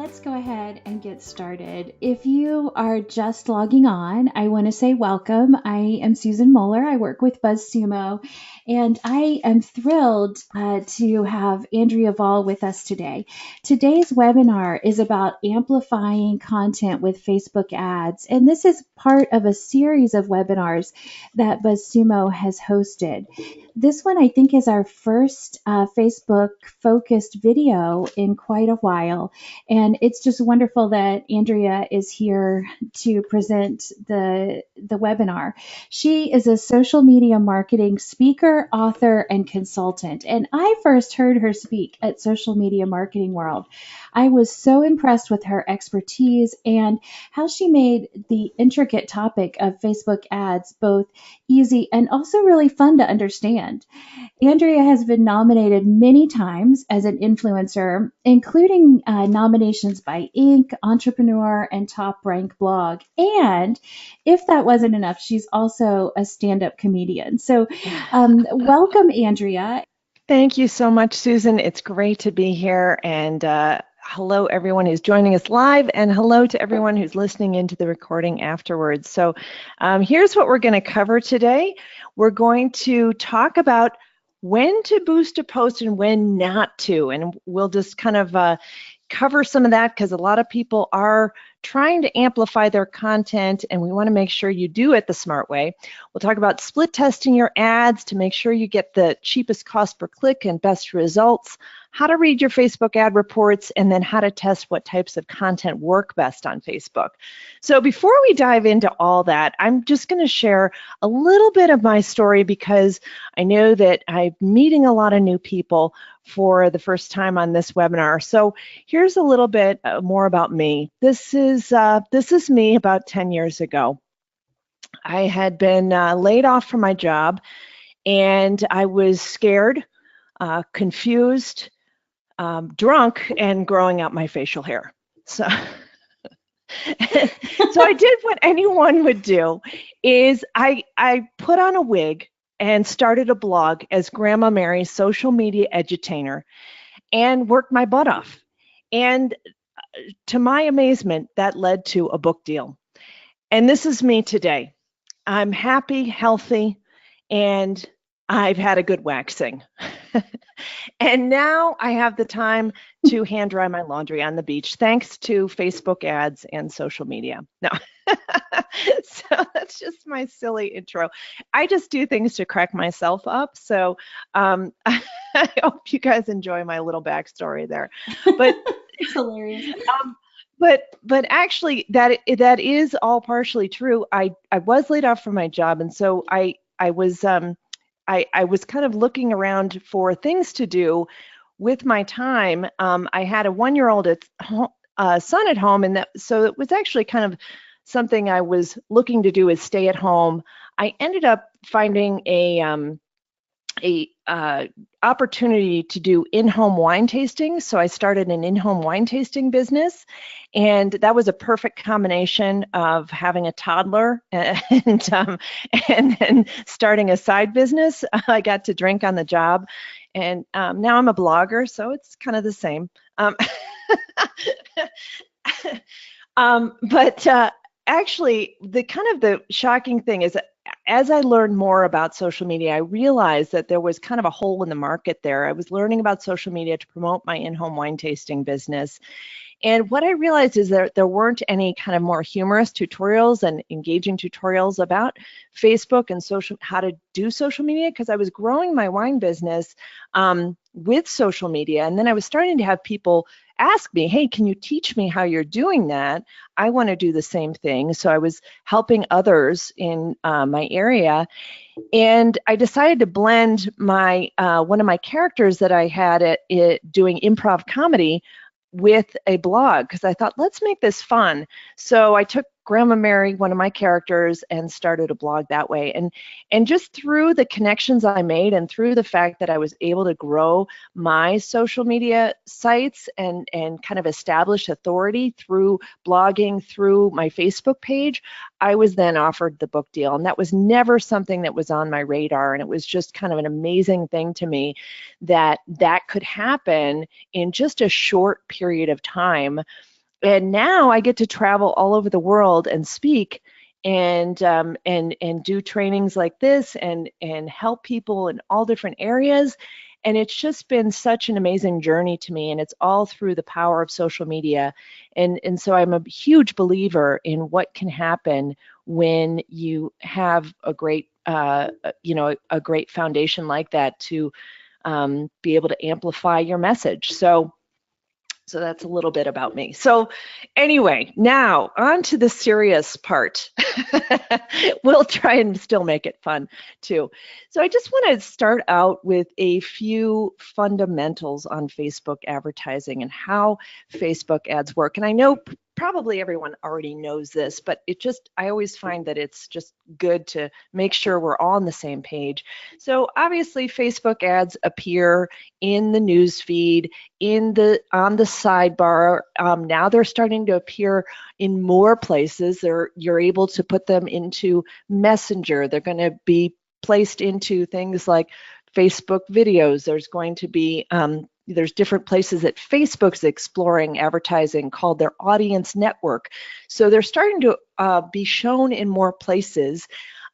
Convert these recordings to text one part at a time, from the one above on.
let's go ahead and get started. If you are just logging on, I want to say welcome. I am Susan Moeller. I work with BuzzSumo, and I am thrilled to have Andrea Vahl with us today. Today's webinar is about amplifying content with Facebook ads, and this is part of a series of webinars that BuzzSumo has hosted. This one, I think, is our first Facebook-focused video in quite a while, and it's just wonderful that Andrea is here to present the webinar. She is a social media marketing speaker, author, and consultant, and I first heard her speak at Social Media Marketing World. I was so impressed with her expertise and how she made the intricate topic of Facebook ads both easy and also really fun to understand. Andrea has been nominated many times as an influencer, including nominations by Inc., Entrepreneur, and Top Rank Blog. And if that wasn't enough, she's also a stand-up comedian. So welcome, Andrea. Thank you so much, Susan. It's great to be here. And hello, everyone who's joining us live, and hello to everyone who's listening into the recording afterwards. So here's what we're going to cover today. We're going to talk about when to boost a post and when not to, and we'll just kind of cover some of that because a lot of people are trying to amplify their content, and we want to make sure you do it the smart way. We'll talk about split testing your ads to make sure you get the cheapest cost per click and best results, how to read your Facebook ad reports, and then how to test what types of content work best on Facebook. So before we dive into all that, I'm just going to share a little bit of my story because I know that I'm meeting a lot of new people for the first time on this webinar. So here's a little bit more about me. This is me about 10 years ago. I had been laid off from my job, and I was scared, confused, drunk, and growing out my facial hair. So, so I did what anyone would do, is I put on a wig and started a blog as Grandma Mary's social media edutainer and worked my butt off. And to my amazement, that led to a book deal. And this is me today. I'm happy, healthy, and I've had a good waxing. And now I have the time to hand dry my laundry on the beach, thanks to Facebook ads and social media. No. So that's just my silly intro. I just do things to crack myself up. So I hope you guys enjoy my little backstory there. But it's hilarious. But actually, that is all partially true. I was laid off from my job, and so I was kind of looking around for things to do with my time. I had a 1-year-old son at home, and so it was actually kind of something I was looking to do is stay at home. I ended up finding a opportunity to do in-home wine tasting. So I started an in-home wine tasting business, and that was a perfect combination of having a toddler and then starting a side business. I got to drink on the job, and now I'm a blogger, so it's kind of the same. But actually, the shocking thing is, as I learned more about social media, I realized that there was kind of a hole in the market there. I was learning about social media to promote my in-home wine tasting business. And what I realized is that there weren't any kind of more humorous tutorials and engaging tutorials about Facebook and how to do social media, because I was growing my wine business with social media. And then I was starting to have people ask me, hey, can you teach me how you're doing that? I want to do the same thing. So I was helping others in my area. And I decided to blend my one of my characters that I had at doing improv comedy with a blog, because I thought, let's make this fun. So I took Grandma Mary, one of my characters, and started a blog that way. And just through the connections I made and through the fact that I was able to grow my social media sites and kind of establish authority through blogging, through my Facebook page, I was then offered the book deal. And that was never something that was on my radar. And it was just kind of an amazing thing to me that that could happen in just a short period of time. And now I get to travel all over the world and speak and do trainings like this and help people in all different areas. And it's just been such an amazing journey to me, and it's all through the power of social media. And so I'm a huge believer in what can happen when you have a great a great foundation like that to be able to amplify your message. So that's a little bit about me. So anyway, now on to the serious part. We'll try and still make it fun too. So I just want to start out with a few fundamentals on Facebook advertising and how Facebook ads work. And I know probably everyone already knows this, but I always find that it's just good to make sure we're all on the same page. So obviously Facebook ads appear in the news feed, on the sidebar. Now they're starting to appear in more places. You're able to put them into Messenger. They're going to be placed into things like Facebook videos. There's going to be there's different places that Facebook's exploring advertising called their audience network. So they're starting to be shown in more places.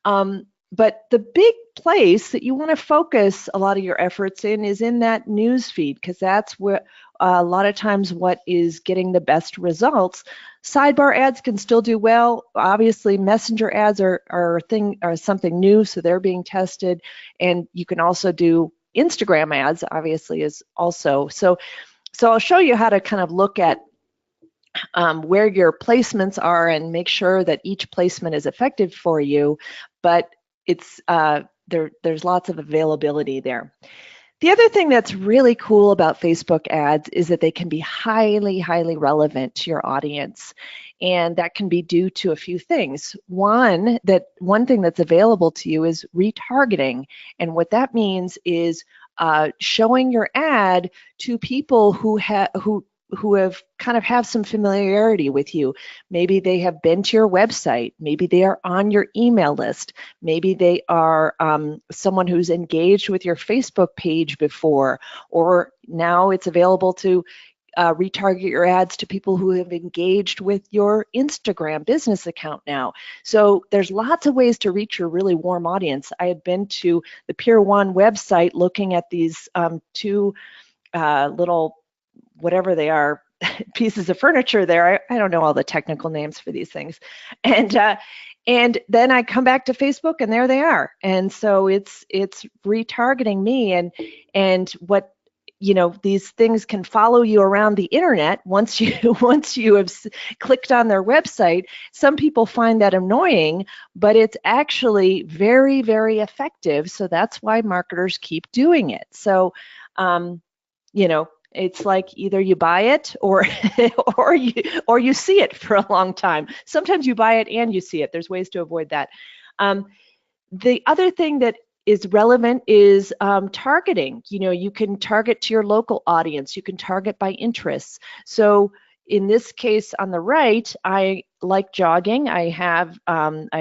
But the big place that you want to focus a lot of your efforts in is in that news feed, because that's where a lot of times what is getting the best results. Sidebar ads can still do well. Obviously, messenger ads are something new, so they're being tested. And you can also do Instagram ads, obviously, is also. So I'll show you how to kind of look at where your placements are and make sure that each placement is effective for you. But it's there's lots of availability there. The other thing that's really cool about Facebook ads is that they can be highly, highly relevant to your audience. And that can be due to a few things. One thing that's available to you is retargeting. And what that means is showing your ad to people who have kind of have some familiarity with you. Maybe they have been to your website. Maybe they are on your email list. Maybe they are someone who's engaged with your Facebook page before, or now it's available to retarget your ads to people who have engaged with your Instagram business account now. So there's lots of ways to reach your really warm audience. I had been to the Pier 1 website looking at these two little, whatever they are, pieces of furniture there. I don't know all the technical names for these things. And then I come back to Facebook and there they are. And so it's retargeting me, and what, these things can follow you around the internet once you have clicked on their website. Some people find that annoying, but it's actually very, very effective. So that's why marketers keep doing it. So, it's like either you buy it or you see it for a long time. Sometimes you buy it and you see it. There's ways to avoid that. The other thing that is relevant is targeting. You can target to your local audience. You can target by interests. So in this case on the right, I like jogging. I've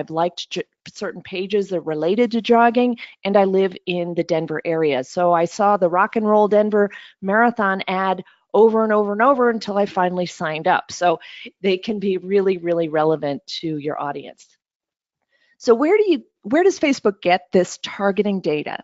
liked certain pages that are related to jogging, and I live in the Denver area. So I saw the Rock and Roll Denver Marathon ad over and over and over until I finally signed up. So they can be really, really relevant to your audience. So where does Facebook get this targeting data?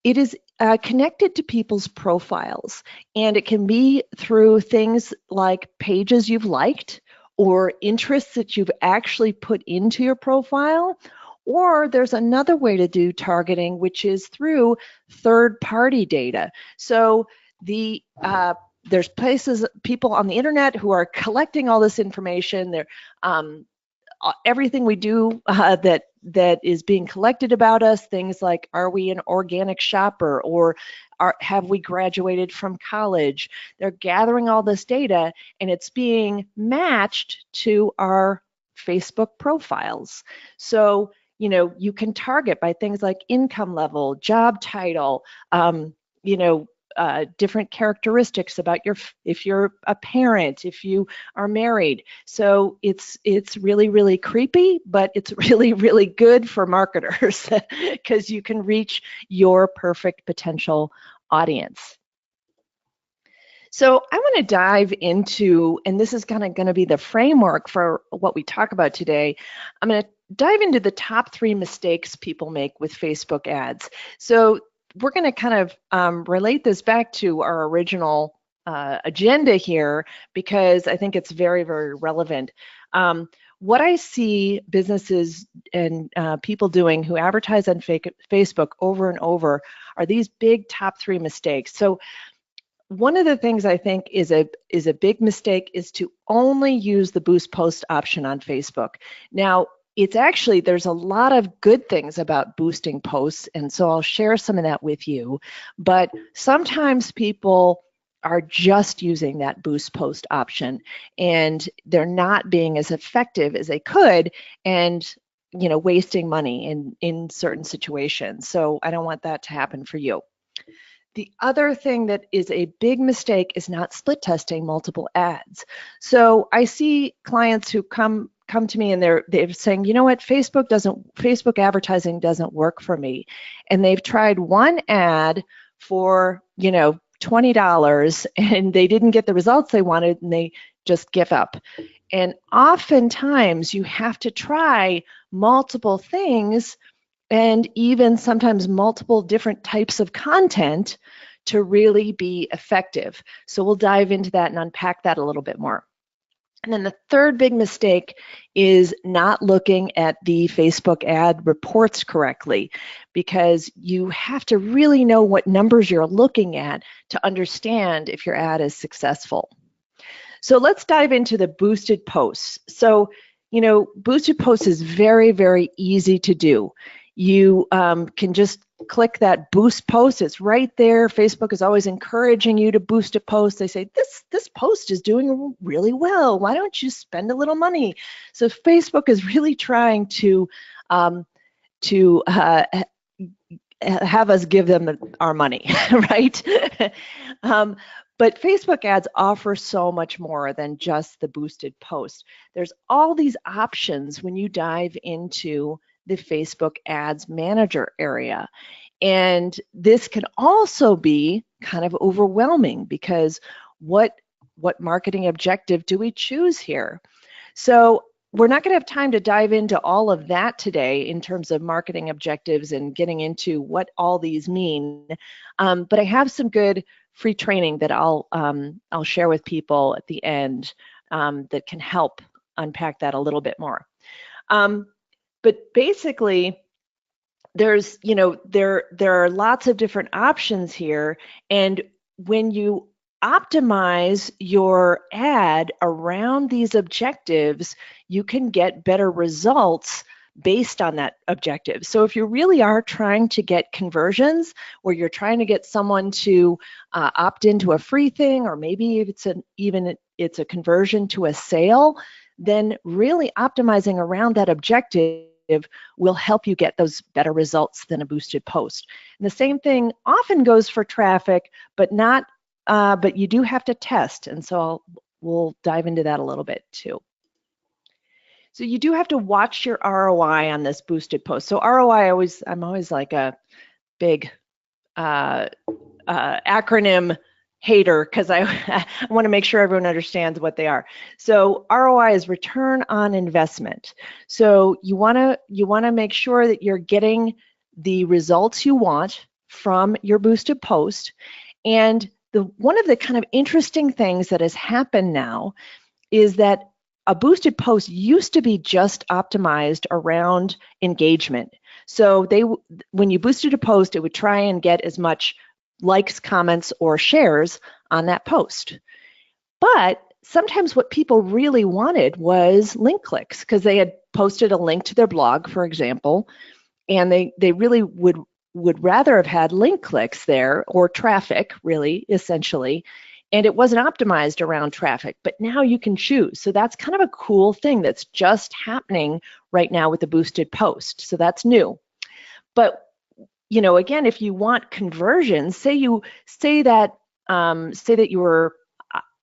It is connected to people's profiles, and it can be through things like pages you've liked or interests that you've actually put into your profile. Or there's another way to do targeting, which is through third-party data. So there's people on the internet who are collecting all this information. They're everything we do that is being collected about us, things like, are we an organic shopper, or have we graduated from college? They're gathering all this data, and it's being matched to our Facebook profiles. So, you can target by things like income level, job title, different characteristics about if you're a parent, if you are married. So it's really, really creepy, but it's really, really good for marketers because you can reach your perfect potential audience. So I want to dive into, and this is kind of going to be the framework for what we talk about today. I'm going to dive into the top 3 mistakes people make with Facebook ads. So we're going to kind of relate this back to our original agenda here, because I think it's very, very relevant. What I see businesses and people doing who advertise on Facebook over and over are these big top 3 mistakes. So one of the things I think is a big mistake is to only use the boost post option on Facebook. Now, it's actually, there's a lot of good things about boosting posts, and so I'll share some of that with you. But sometimes people are just using that boost post option, and they're not being as effective as they could, and wasting money in certain situations. So I don't want that to happen for you. The other thing that is a big mistake is not split testing multiple ads. So I see clients who come to me and they're saying, you know what, Facebook advertising doesn't work for me. And they've tried one ad for, $20 and they didn't get the results they wanted and they just give up. And oftentimes you have to try multiple things and even sometimes multiple different types of content to really be effective. So we'll dive into that and unpack that a little bit more. And then the third big mistake is not looking at the Facebook ad reports correctly, because you have to really know what numbers you're looking at to understand if your ad is successful. So let's dive into the boosted posts. So, boosted posts is very, very easy to do. You can just click that boost post. It's right there. Facebook is always encouraging you to boost a post. They say, this post is doing really well. Why don't you spend a little money? So Facebook is really trying to have us give them our money, right? But Facebook ads offer so much more than just the boosted post. There's all these options when you dive into the Facebook Ads Manager area. And this can also be kind of overwhelming, because what marketing objective do we choose here? So we're not going to have time to dive into all of that today in terms of marketing objectives and getting into what all these mean. But I have some good free training that I'll share with people at the end that can help unpack that a little bit more. But basically, there's there are lots of different options here, and when you optimize your ad around these objectives, you can get better results based on that objective. So if you really are trying to get conversions, or you're trying to get someone to opt into a free thing, or maybe if it's a conversion to a sale, then really optimizing around that objective will help you get those better results than a boosted post. And the same thing often goes for traffic, but you do have to test. And so we'll dive into that a little bit too. So you do have to watch your ROI on this boosted post. So ROI, I'm always like a big acronym hater, because I want to make sure everyone understands what they are. So ROI is return on investment. So you want to make sure that you're getting the results you want from your boosted post. And one of the kind of interesting things that has happened now is that a boosted post used to be just optimized around engagement. So when you boosted a post, it would try and get as much likes, comments, or shares on that post. But sometimes what people really wanted was link clicks, because they had posted a link to their blog, for example, and they really would rather have had link clicks there, or traffic, really, essentially, and it wasn't optimized around traffic. But now you can choose. So that's kind of a cool thing that's just happening right now with the boosted post. So that's new. But again, if you want conversions, say that you were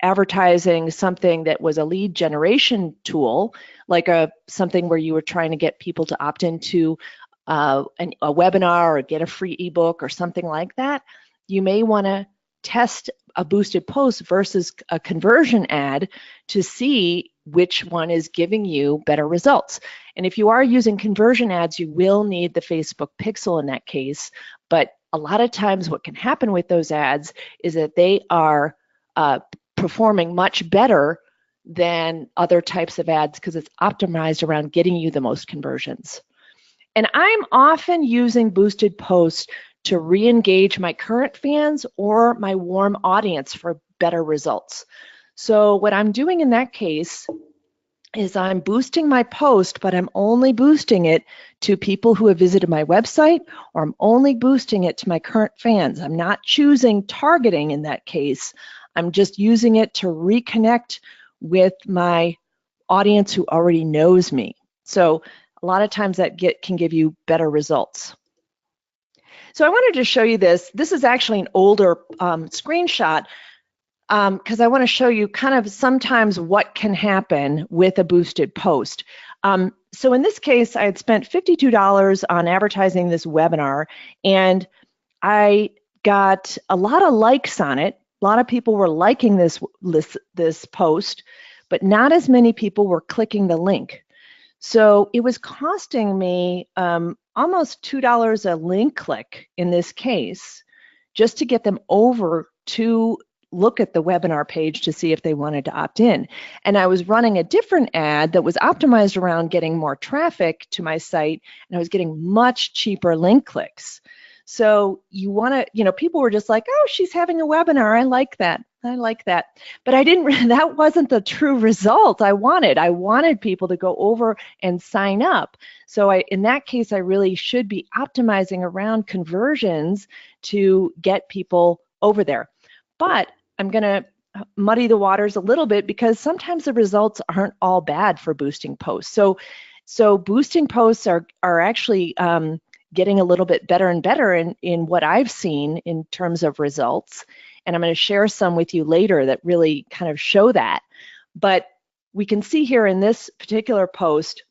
advertising something that was a lead generation tool, like something where you were trying to get people to opt into a webinar or get a free ebook or something like that, you may want to test a boosted post versus a conversion ad to see which one is giving you better results. And if you are using conversion ads, you will need the Facebook pixel in that case. But a lot of times what can happen with those ads is that they are performing much better than other types of ads because it's optimized around getting you the most conversions. And I'm often using boosted posts to re-engage my current fans or my warm audience for better results. So what I'm doing in that case is I'm boosting my post, but I'm only boosting it to people who have visited my website, or I'm only boosting it to my current fans. I'm not choosing targeting in that case. I'm just using it to reconnect with my audience who already knows me. So a lot of times that can give you better results. So I wanted to show you this. This is actually an older screenshot because I want to show you kind of sometimes what can happen with a boosted post. So in this case, I had spent $52 on advertising this webinar, and I got a lot of likes on it. A lot of people were liking this post, but not as many people were clicking the link. So it was costing me almost $2 a link click in this case, just to get them over to look at the webinar page to see if they wanted to opt in. And I was running a different ad that was optimized around getting more traffic to my site, and I was getting much cheaper link clicks. So you want to, you know, people were just like, oh, she's having a webinar. I like that. I like that. But I didn't, that wasn't the true result I wanted. I wanted people to go over and sign up. So in that case, I really should be optimizing around conversions to get people over there. But I'm going to muddy the waters a little bit because sometimes the results aren't all bad for boosting posts. So boosting posts are actually getting a little bit better and better in what I've seen in terms of results. And I'm going to share some with you later that really kind of show that. But we can see here in this particular post,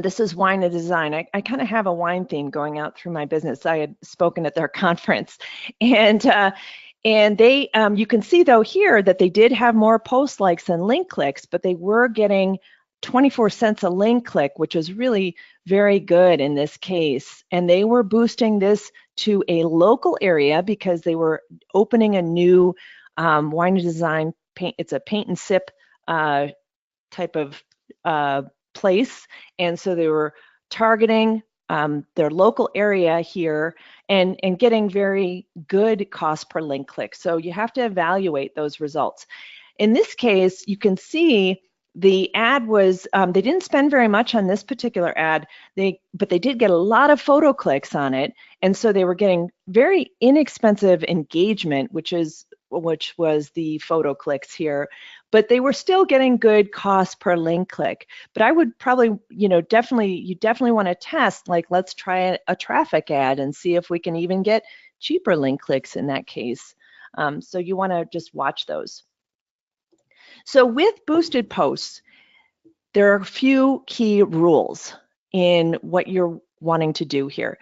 this is Wine and Design. I kind of have a wine theme going out through my business. I had spoken at their conference. And they, you can see though here that they did have more post likes and link clicks, but they were getting 24 cents a link click, which is really very good in this case. And they were boosting this to a local area because they were opening a new Wine and Design paint. It's a paint and sip type of place. And so they were targeting their local area here and getting very good cost per link click. So you have to evaluate those results. In this case, you can see the ad was, they didn't spend very much on this particular ad, but they did get a lot of photo clicks on it. And so they were getting very inexpensive engagement, which was the photo clicks here, but they were still getting good cost per link click. But I would probably, you definitely want to test, like, let's try a traffic ad and see if we can even get cheaper link clicks in that case. So you want to just watch those. So with boosted posts, there are a few key rules in what you're wanting to do here.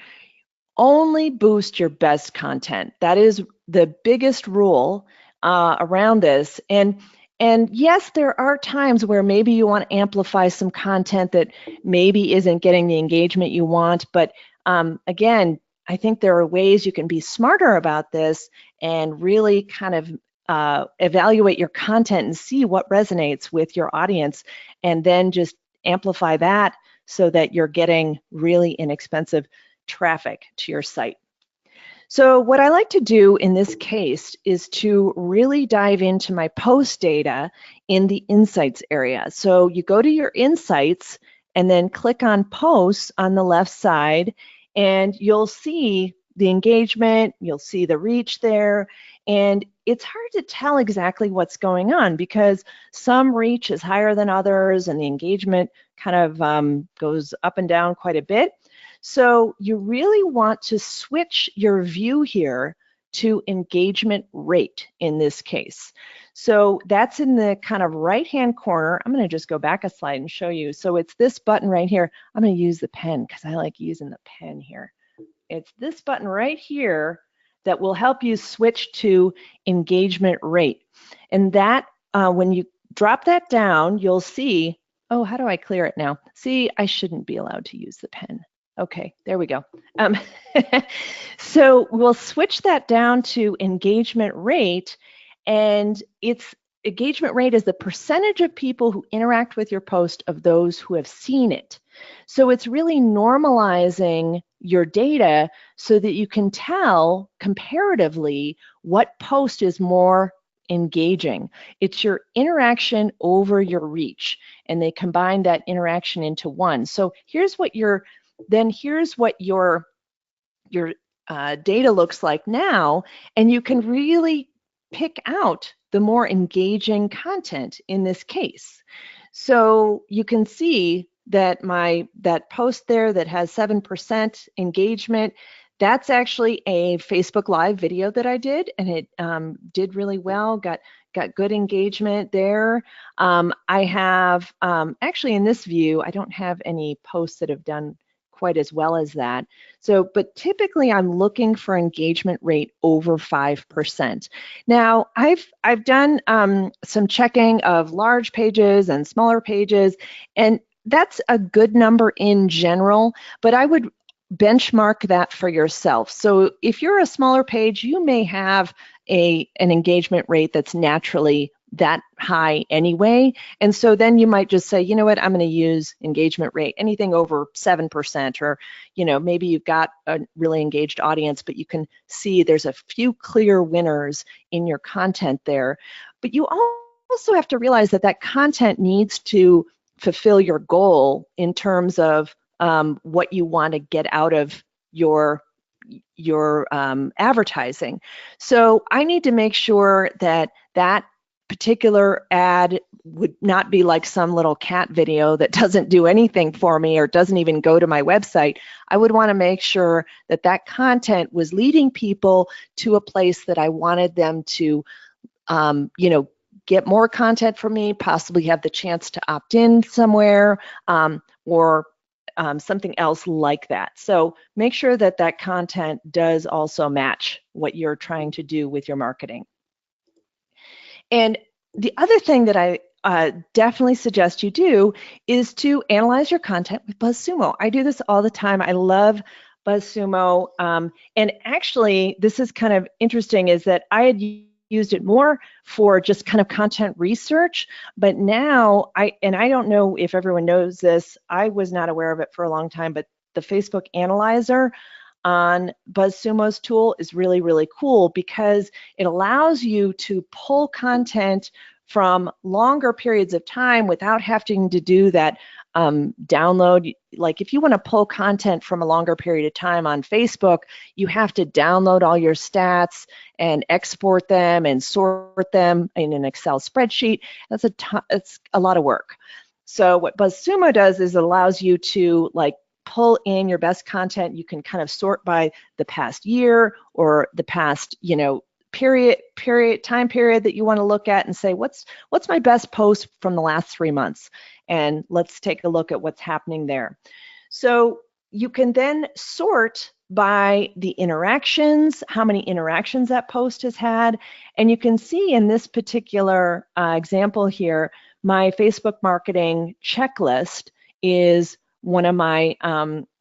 Only boost your best content. That is the biggest rule around this. And yes, there are times where maybe you want to amplify some content that maybe isn't getting the engagement you want. But again, I think there are ways you can be smarter about this and really kind of evaluate your content and see what resonates with your audience, and then just amplify that so that you're getting really inexpensive traffic to your site. So what I like to do in this case is to really dive into my post data in the insights area. So you go to your insights and then click on posts on the left side, and you'll see the engagement, you'll see the reach there, and it's hard to tell exactly what's going on because some reach is higher than others and the engagement kind of goes up and down quite a bit. So you really want to switch your view here to engagement rate in this case. So that's in the kind of right-hand corner. I'm going to just go back a slide and show you. So it's this button right here. I'm going to use the pen because I like using the pen here. It's this button right here that will help you switch to engagement rate. And that, when you drop that down, you'll see, oh, how do I clear it now? See, I shouldn't be allowed to use the pen. Okay, there we go. So we'll switch that down to engagement rate, and its engagement rate is the percentage of people who interact with your post of those who have seen it. So it's really normalizing your data so that you can tell comparatively what post is more engaging. It's your interaction over your reach, and they combine that interaction into one. So here's what your data looks like now, and you can really pick out the more engaging content in this case. So you can see that that post there that has 7% engagement, that's actually a Facebook Live video that I did, and it did really well, got good engagement there. I have, actually in this view, I don't have any posts that have done quite as well as that. So, but typically I'm looking for engagement rate over 5%. Now, I've done some checking of large pages and smaller pages, and that's a good number in general, but I would benchmark that for yourself. So if you're a smaller page, you may have an engagement rate that's naturally that high anyway. And so then you might just say, you know what, I'm going to use engagement rate, anything over 7%, or, you know, maybe you've got a really engaged audience, but you can see there's a few clear winners in your content there. But you also have to realize that that content needs to fulfill your goal in terms of what you want to get out of your advertising. So I need to make sure that that particular ad would not be like some little cat video that doesn't do anything for me or doesn't even go to my website. I would want to make sure that that content was leading people to a place that I wanted them to, you know, get more content from me, possibly have the chance to opt in somewhere, or something else like that. So make sure that that content does also match what you're trying to do with your marketing. And the other thing that I definitely suggest you do is to analyze your content with BuzzSumo. I do this all the time. I love BuzzSumo. And actually, this is kind of interesting, is that I had used it more for just kind of content research, but now I don't know if everyone knows this, I was not aware of it for a long time, but the Facebook Analyzer on BuzzSumo's tool is really, really cool because it allows you to pull content from longer periods of time without having to do that download. Like if you want to pull content from a longer period of time on Facebook, you have to download all your stats and export them and sort them in an Excel spreadsheet. It's a lot of work. So what BuzzSumo does is it allows you to like pull in your best content. You can kind of sort by the past year or the past, you know, time period that you want to look at and say, what's my best post from the last 3 months? And let's take a look at what's happening there. So you can then sort by the interactions, how many interactions that post has had. And you can see in this particular example here, my Facebook marketing checklist is one of my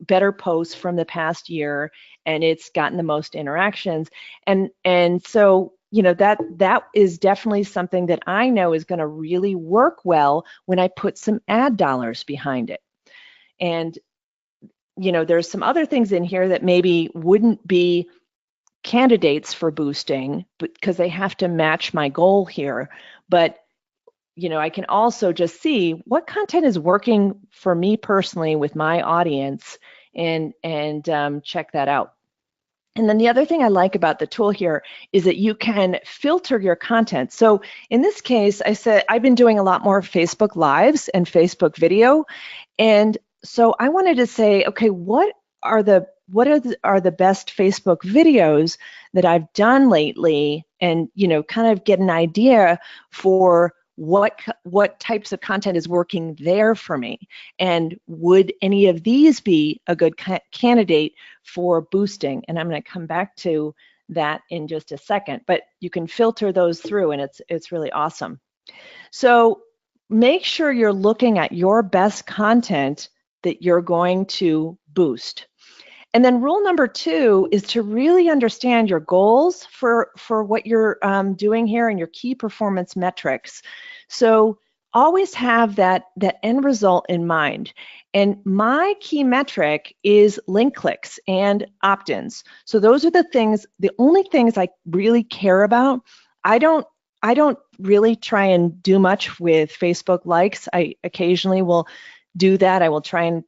better posts from the past year, and it's gotten the most interactions. And so, you know, that is definitely something that I know is going to really work well when I put some ad dollars behind it. And, you know, there's some other things in here that maybe wouldn't be candidates for boosting because they have to match my goal here. But you know, I can also just see what content is working for me personally with my audience and check that out. And then the other thing I like about the tool here is that you can filter your content. So in this case, I said I've been doing a lot more Facebook Lives and Facebook video. And so I wanted to say, okay, what are the best Facebook videos that I've done lately, and, you know, kind of get an idea for what types of content is working there for me, and would any of these be a good candidate for boosting? And I'm going to come back to that in just a second, but you can filter those through, and it's really awesome. So make sure you're looking at your best content that you're going to boost. And then rule number 2 is to really understand your goals for what you're doing here and your key performance metrics. So always have that end result in mind. And my key metric is link clicks and opt-ins. So those are the only things I really care about. I don't really try and do much with Facebook likes. I occasionally will do that. I will try and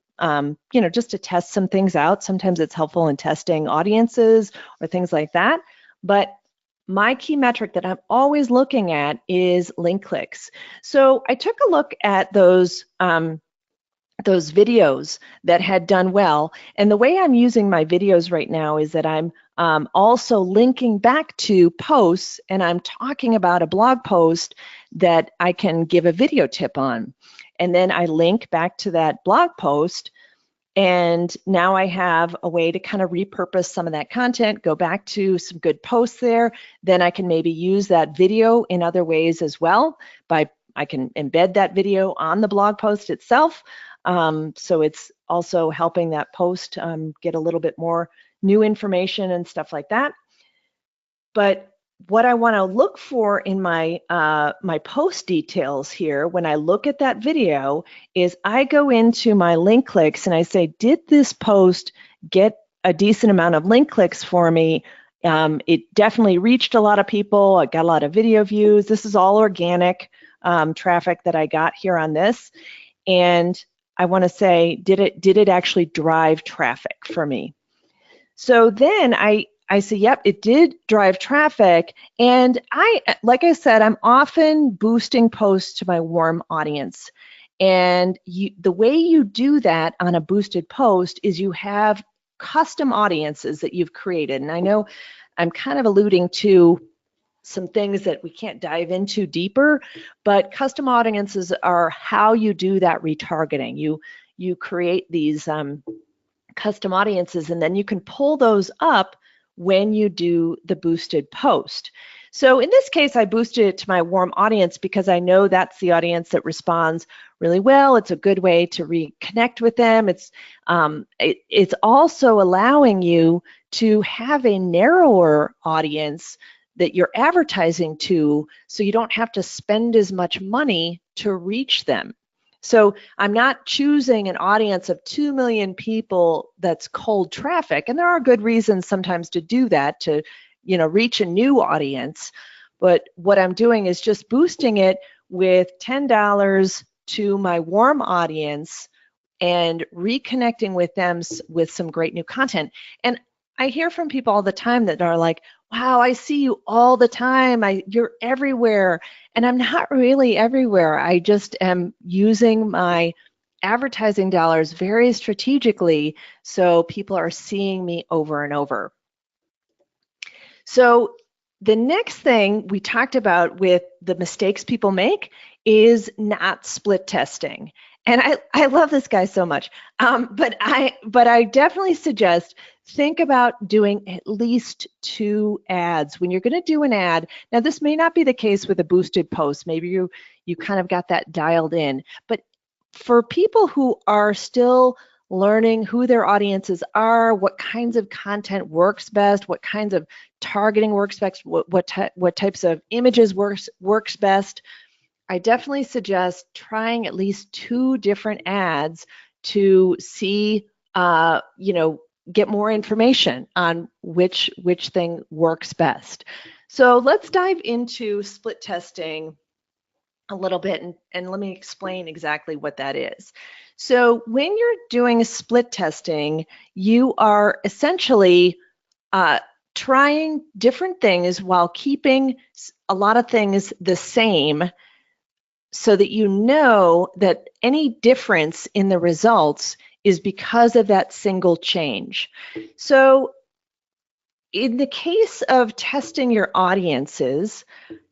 just to test some things out. Sometimes it's helpful in testing audiences or things like that. But my key metric that I'm always looking at is link clicks. So I took a look at those videos that had done well. And the way I'm using my videos right now is that I'm also linking back to posts, and I'm talking about a blog post that I can give a video tip on. And then I link back to that blog post, and now I have a way to kind of repurpose some of that content, go back to some good posts there. Then I can maybe use that video in other ways as well. I can embed that video on the blog post itself. So it's also helping that post get a little bit more new information and stuff like that. But what I want to look for in my my post details here, when I look at that video, is I go into my link clicks and I say, did this post get a decent amount of link clicks for me? It definitely reached a lot of people. I got a lot of video views. This is all organic traffic that I got here on this. And I want to say, did it actually drive traffic for me? So then I say, yep, it did drive traffic. And like I said, I'm often boosting posts to my warm audience. And the way you do that on a boosted post is you have custom audiences that you've created. And I know I'm kind of alluding to some things that we can't dive into deeper, but custom audiences are how you do that retargeting. You create these custom audiences, and then you can pull those up when you do the boosted post. So in this case, I boosted it to my warm audience because I know that's the audience that responds really well. It's a good way to reconnect with them. It's also allowing you to have a narrower audience that you're advertising to, so you don't have to spend as much money to reach them. So I'm not choosing an audience of 2 million people that's cold traffic, and there are good reasons sometimes to do that, to reach a new audience. But what I'm doing is just boosting it with $10 to my warm audience and reconnecting with them with some great new content. And I hear from people all the time that are like, wow, I see you all the time. You're everywhere. And I'm not really everywhere. I just am using my advertising dollars very strategically so people are seeing me over and over. So the next thing we talked about with the mistakes people make is not split testing. And I love this guy so much, but I definitely suggest think about doing at least 2 ads when you're going to do an ad. Now, this may not be the case with a boosted post. Maybe you kind of got that dialed in. But for people who are still learning who their audiences are, what kinds of content works best, what kinds of targeting works best, what types of images works best, I definitely suggest trying at least 2 different ads to see, get more information on which thing works best. So let's dive into split testing a little bit, and let me explain exactly what that is. So when you're doing split testing, you are essentially trying different things while keeping a lot of things the same, so that you know that any difference in the results is because of that single change. So in the case of testing your audiences,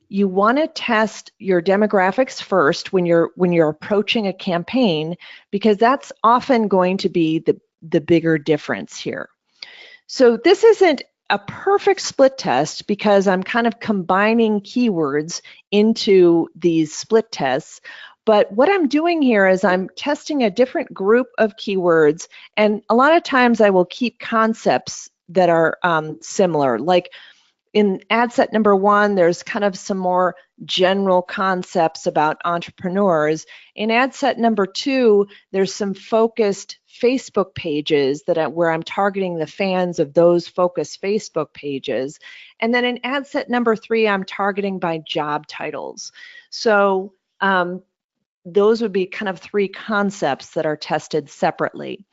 you want to test your demographics first when you're approaching a campaign, because that's often going to be the bigger difference here. So this isn't a perfect split test because I'm kind of combining keywords into these split tests. But what I'm doing here is I'm testing a different group of keywords, and a lot of times I will keep concepts that are similar. Like in ad set number 1, there's kind of some more general concepts about entrepreneurs. In ad set number 2, there's some focused Facebook pages where I'm targeting the fans of those focused Facebook pages. And then in ad set number 3, I'm targeting by job titles. So those would be kind of 3 concepts that are tested separately.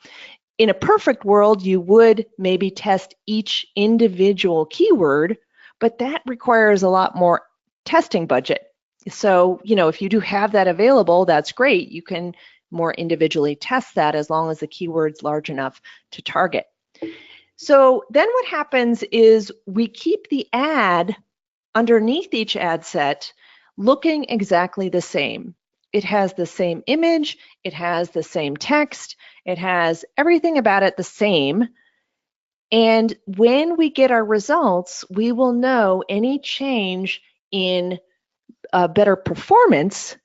In a perfect world, you would maybe test each individual keyword, but that requires a lot more testing budget. So, if you do have that available, that's great. You can more individually test that as long as the keyword's large enough to target. So then what happens is we keep the ad underneath each ad set looking exactly the same. It has the same image, it has the same text, it has everything about it the same. And when we get our results, we will know any change in better performance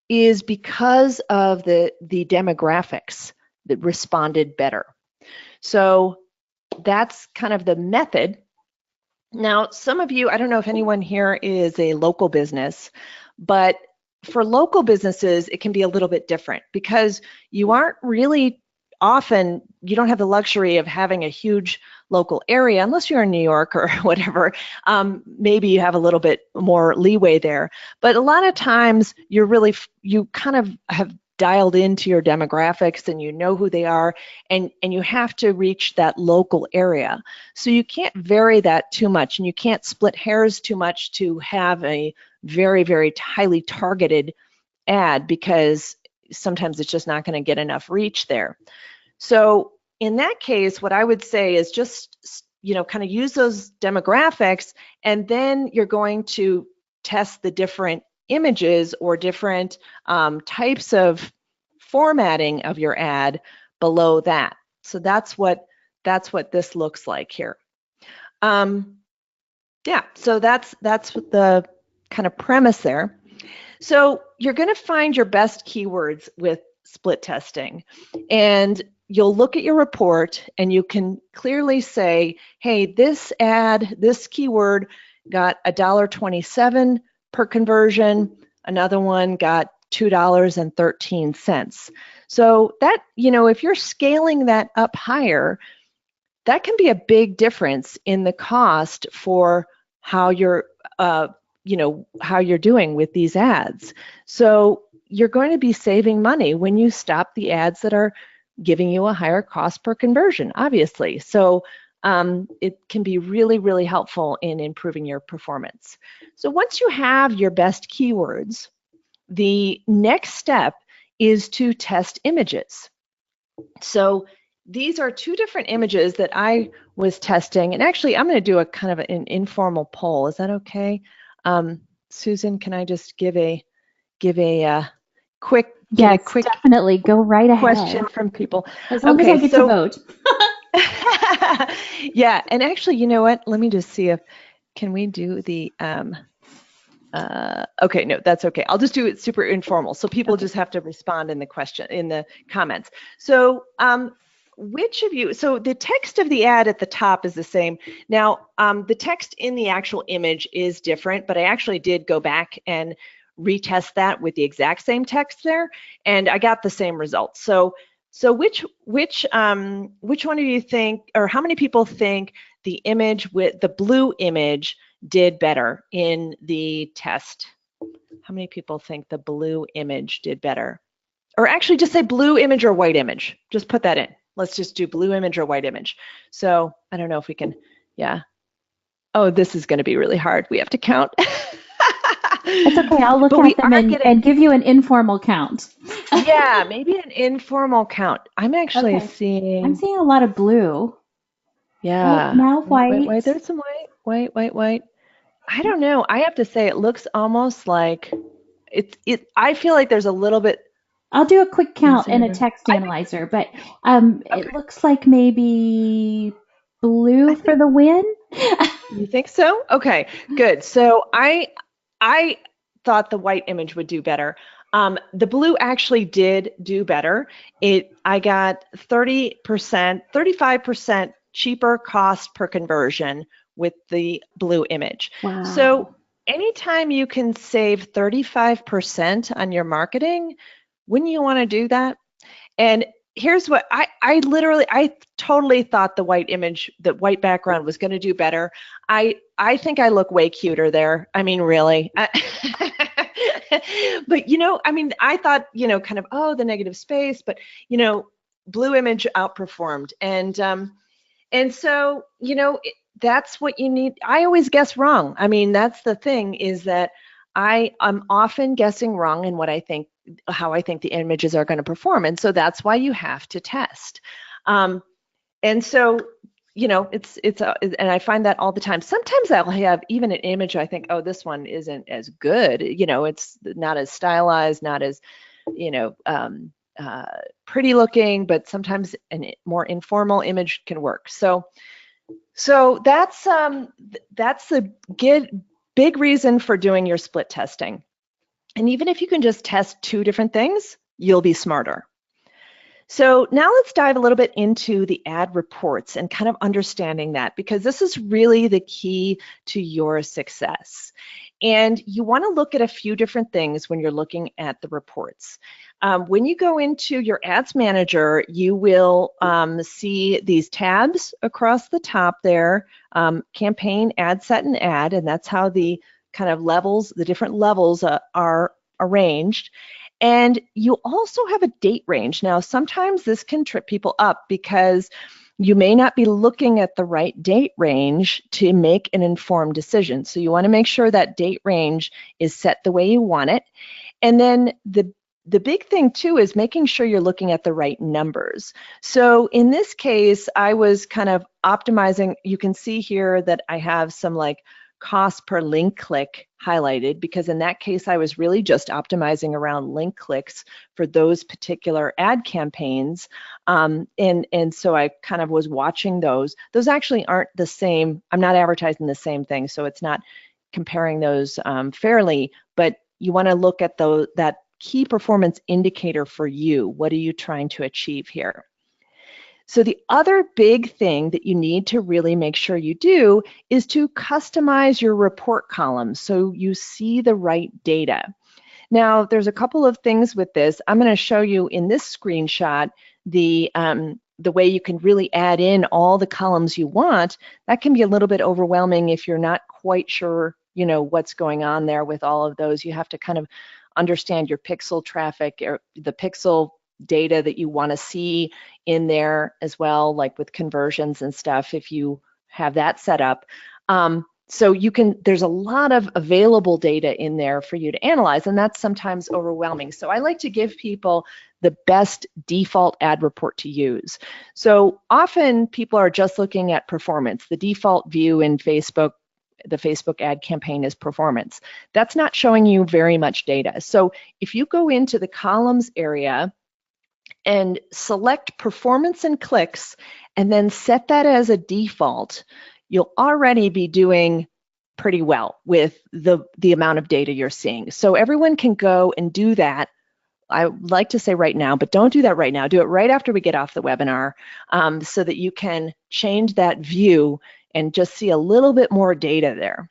is because of the demographics that responded better. So that's kind of the method. Now, some of you, I don't know if anyone here is a local business, but for local businesses, it can be a little bit different because you aren't really often, you don't have the luxury of having a huge local area unless you're in New York or whatever. Maybe you have a little bit more leeway there. But a lot of times you kind of have dialed into your demographics and you know who they are, and you have to reach that local area. So you can't vary that too much, and you can't split hairs too much to have a very, very highly targeted ad because sometimes it's just not going to get enough reach there. So in that case, what I would say is just, kind of use those demographics, and then you're going to test the different images or different types of formatting of your ad below that. So that's what this looks like here. Yeah, so that's the kind of premise there. So you're going to find your best keywords with split testing, and you'll look at your report and you can clearly say, hey, this ad, this keyword got $1.27 per conversion, another one got $2.13. So that, if you're scaling that up higher, that can be a big difference in the cost for how you're how you're doing with these ads. So you're going to be saving money when you stop the ads that are giving you a higher cost per conversion, obviously. So it can be really, really helpful in improving your performance. So once you have your best keywords, the next step is to test images. So these are 2 different images that I was testing, and actually I'm going to do a kind of an informal poll. Is that okay? Susan, can I just give a quick definitely go right ahead. Question from people? As long as I get to vote. Yeah, and actually, you know what? Let me just see if can we do the okay, no, that's okay. I'll just do it super informal, so people just have to respond in the comments. So which of you, so the text of the ad at the top is the same. Now, the text in the actual image is different, but I actually did go back and retest that with the exact same text there, and I got the same results. So which one of you think, or how many people think the image with the blue image did better in the test? How many people think the blue image did better? Or actually just say blue image or white image. Just put that in. Let's just do blue image or white image. So I don't know if we can, yeah. Oh, this is going to be really hard. We have to count. It's okay. I'll look at them and give you an informal count. Yeah, maybe an informal count. I'm actually seeing. I'm seeing a lot of blue. Yeah. Now white. Wait, there's some white. I don't know. I have to say, it looks almost like I feel like there's a little bit. I'll do a quick count and a text analyzer, but it looks like maybe blue for the win. You think so? Okay, good. So I thought the white image would do better. The blue actually did do better. I got 30%, 35% cheaper cost per conversion with the blue image. So Wow. anytime you can save 35% on your marketing, wouldn't you want to do that? And here's what I totally thought the white background was going to do better. I think I look way cuter there. I mean, really. But I mean, I thought, kind of, oh, the negative space, but blue image outperformed. And so, that's what you need. I always guess wrong. I mean, that's the thing, is that I'm often guessing wrong in how I think the images are going to perform. And so that's why you have to test. And so, and I find that all the time. Sometimes I'll have even an image I think, oh, this one isn't as good. It's not as stylized, not as, you know, um, pretty looking, but sometimes a more informal image can work. So that's the big reason for doing your split testing. And even if you can just test two different things, you'll be smarter. So now let's dive a little bit into the ad reports and kind of understanding that, because this is really the key to your success. And you want to look at a few different things when you're looking at the reports. When you go into your ads manager, you will see these tabs across the top there, campaign, ad set, and ad, and that's how the kind of levels, the different levels are arranged. And you also have a date range. Now, sometimes this can trip people up because you may not be looking at the right date range to make an informed decision. So you want to make sure that date range is set the way you want it. And then the big thing too is making sure you're looking at the right numbers. So in this case, I was kind of optimizing. You can see here that I have some like cost per link click highlighted, because in that case I was really just optimizing around link clicks for those particular ad campaigns, and so I kind of was watching those. Those actually aren't the same. I'm not advertising the same thing, so it's not comparing those fairly, but you want to look at that key performance indicator for you. What are you trying to achieve here? So the other big thing that you need to really make sure you do is to customize your report column so you see the right data. Now, there's a couple of things with this. I'm going to show you in this screenshot the way you can really add in all the columns you want. That can be a little bit overwhelming if you're not quite sure, what's going on there with all of those. You have to kind of understand your pixel traffic or the pixel data that you want to see in there as well, like with conversions and stuff, if you have that set up. So there's a lot of available data in there for you to analyze, and that's sometimes overwhelming. So I like to give people the best default ad report to use. So often people are just looking at performance. The default view in Facebook, the Facebook ad campaign, is performance. That's not showing you very much data. So if you go into the columns area and select performance and clicks, and then set that as a default, you'll already be doing pretty well with the amount of data you're seeing. So everyone can go and do that. I like to say right now, but don't do that right now. Do it right after we get off the webinar, so that you can change that view and just see a little bit more data there.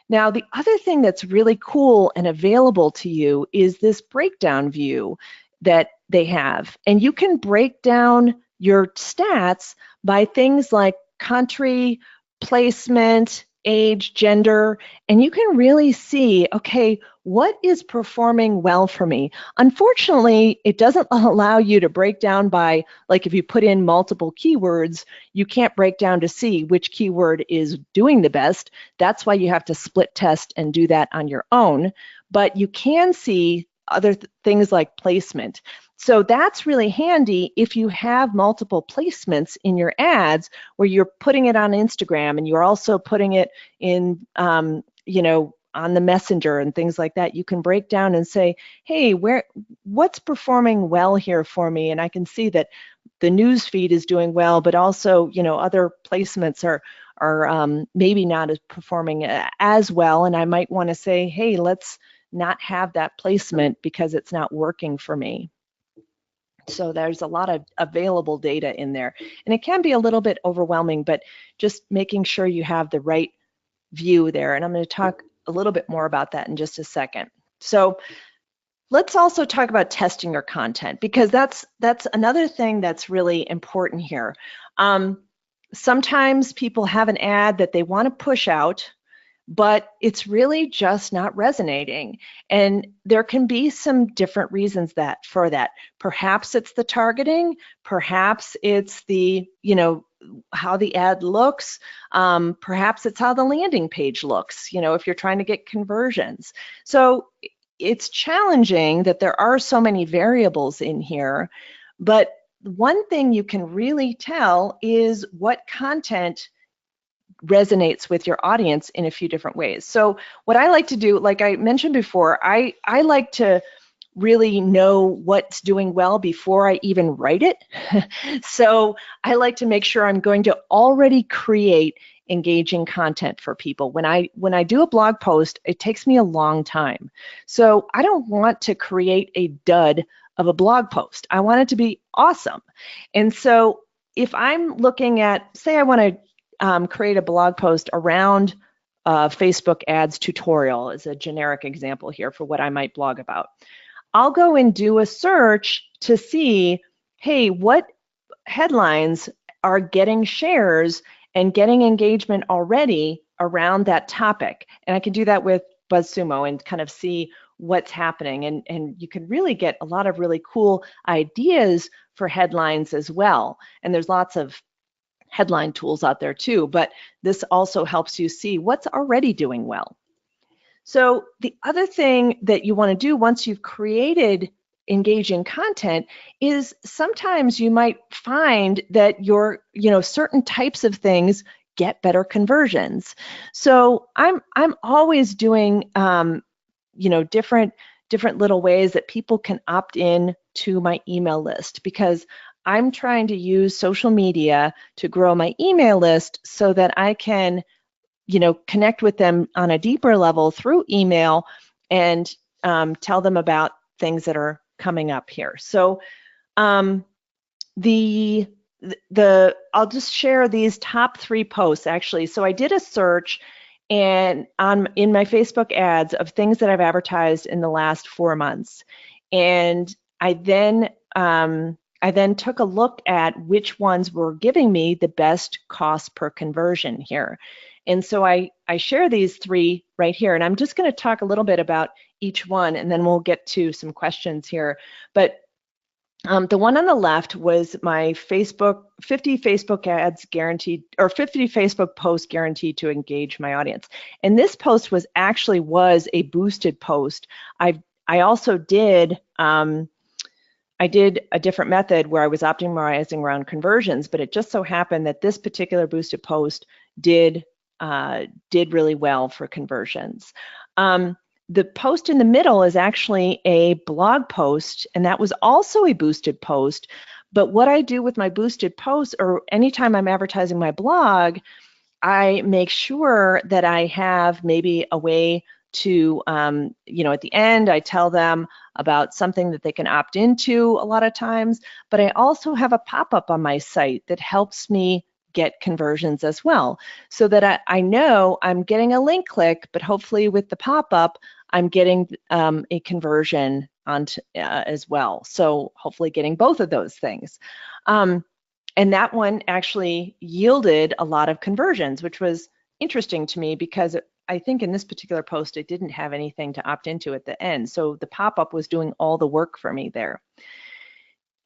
Now, the other thing that's really cool and available to you is this breakdown view that they have. And you can break down your stats by things like country, placement, age, gender, and you can really see, okay, what is performing well for me? Unfortunately, it doesn't allow you to break down by, like if you put in multiple keywords, you can't break down to see which keyword is doing the best. That's why you have to split test and do that on your own. But you can see other things like placement. So that's really handy if you have multiple placements in your ads where you're putting it on Instagram and you're also putting it in, on the messenger and things like that. You can break down and say, hey, what's performing well here for me? And I can see that the news feed is doing well, but also, other placements maybe not as performing as well, and I might want to say, hey, let's not have that placement because it's not working for me. So there's a lot of available data in there, and it can be a little bit overwhelming, but just making sure you have the right view there. And I'm going to talk a little bit more about that in just a second. So let's also talk about testing your content, because that's another thing that's really important here. Sometimes people have an ad that they want to push out, but it's really just not resonating. And there can be some different reasons for that. Perhaps it's the targeting, perhaps it's the, how the ad looks, perhaps it's how the landing page looks, if you're trying to get conversions. So it's challenging that there are so many variables in here, but one thing you can really tell is what content resonates with your audience in a few different ways. So what I like to do, like I mentioned before, I like to really know what's doing well before I even write it. So I like to make sure I'm going to already create engaging content for people. When I do a blog post, it takes me a long time. So I don't want to create a dud of a blog post. I want it to be awesome. And so if I'm looking at, say I want to create a blog post around Facebook ads tutorial as a generic example here for what I might blog about. I'll go and do a search to see, hey, what headlines are getting shares and getting engagement already around that topic. And I can do that with BuzzSumo and kind of see what's happening. And you can really get a lot of really cool ideas for headlines as well. And there's lots of headline tools out there too, but this also helps you see what's already doing well. So the other thing that you want to do once you've created engaging content is sometimes you might find that your, certain types of things get better conversions. So I'm always doing, different little ways that people can opt in to my email list, because I'm trying to use social media to grow my email list so that I can, connect with them on a deeper level through email and tell them about things that are coming up here. So I'll just share these top 3 posts actually. So I did a search and in my Facebook ads of things that I've advertised in the last 4 months, and I then took a look at which ones were giving me the best cost per conversion here. And so I share these 3 right here, and I'm just going to talk a little bit about each one, and then we'll get to some questions here. But the one on the left was my 50 Facebook ads guaranteed, or 50 Facebook posts guaranteed to engage my audience. And this post was a boosted post. I also did I did a different method where I was optimizing around conversions, but it just so happened that this particular boosted post did really well for conversions. The post in the middle is actually a blog post, and that was also a boosted post. But what I do with my boosted posts, or anytime I'm advertising my blog, I make sure that I have maybe a way to, at the end, I tell them about something that they can opt into a lot of times, but I also have a pop-up on my site that helps me get conversions as well, so that I know I'm getting a link click, but hopefully with the pop-up, I'm getting a conversion onto, as well. So hopefully getting both of those things. And that one actually yielded a lot of conversions, which was interesting to me because I think in this particular post, it didn't have anything to opt into at the end. So the pop-up was doing all the work for me there.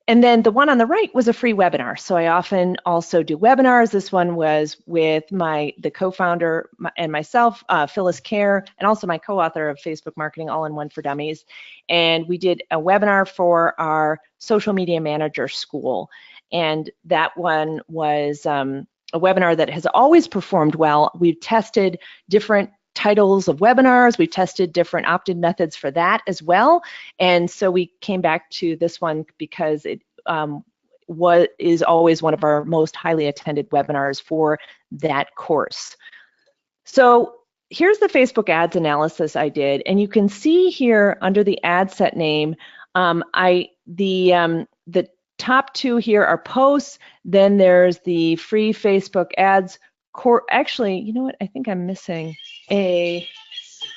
And then the one on the right was a free webinar. So I often also do webinars. This one was with the co-founder and myself, Phyllis Kerr, and also my co-author of Facebook Marketing All-in-One for Dummies. And we did a webinar for our Social Media Manager School. And that one was a webinar that has always performed well. We've tested different titles of webinars. We tested different opt-in methods for that as well. And so we came back to this one because it what is always one of our most highly attended webinars for that course. So here's the Facebook ads analysis I did, and you can see here under the ad set name, the top two here are posts. Then there's the free Facebook ads core. Actually, you know what? I think I'm missing a.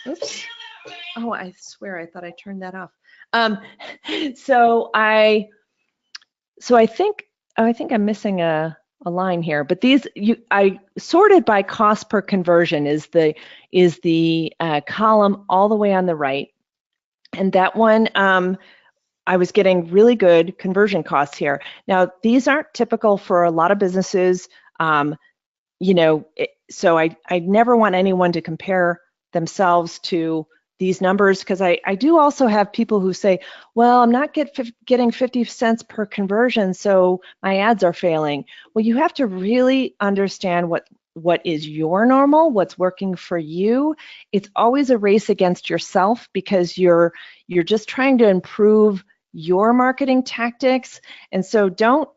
Oops. Oh, I swear I thought I turned that off. So I think I'm missing a line here, but these I sorted by cost per conversion is the column all the way on the right, and that one I was getting really good conversion costs here. Now these aren't typical for a lot of businesses, so I never want anyone to compare themselves to these numbers, because I do also have people who say, well, I'm not getting 50 cents per conversion, so my ads are failing. Well, you have to really understand what is your normal, what's working for you. It's always a race against yourself, because you're just trying to improve your marketing tactics. And so don't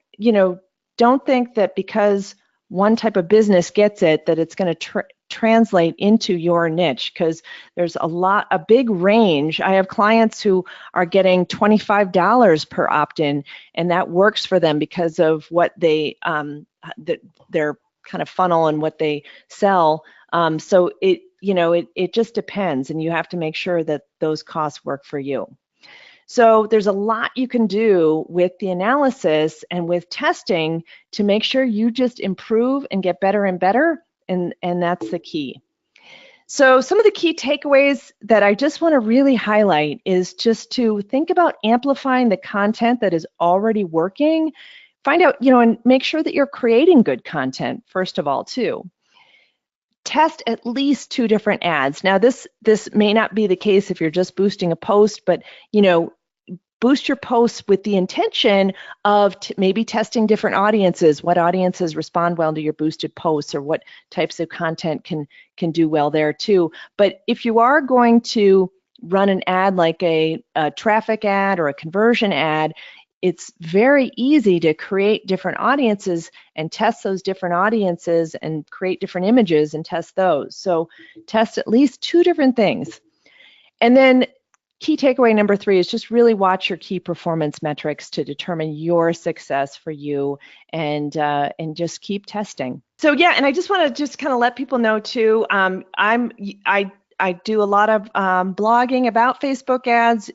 think that because one type of business gets it, that it's going to translate into your niche, because there's a big range. I have clients who are getting $25 per opt-in, and that works for them because of what they their kind of funnel and what they sell. So it just depends, and you have to make sure that those costs work for you. So there's a lot you can do with the analysis and with testing to make sure you just improve and get better and better, and that's the key. So some of the key takeaways that I just want to really highlight is just to think about amplifying the content that is already working. Find out, and make sure that you're creating good content, first of all, too. Test at least 2 different ads. Now, this may not be the case if you're just boosting a post, but boost your posts with the intention of maybe testing different audiences. What audiences respond well to your boosted posts, or what types of content can do well there too. But if you are going to run an ad like a traffic ad or a conversion ad, it's very easy to create different audiences and test those different audiences and create different images and test those. So test at least 2 different things. And then key takeaway number 3 is just really watch your key performance metrics to determine your success for you, and just keep testing. So yeah, and I just want to just kind of let people know too, I do a lot of blogging about Facebook ads.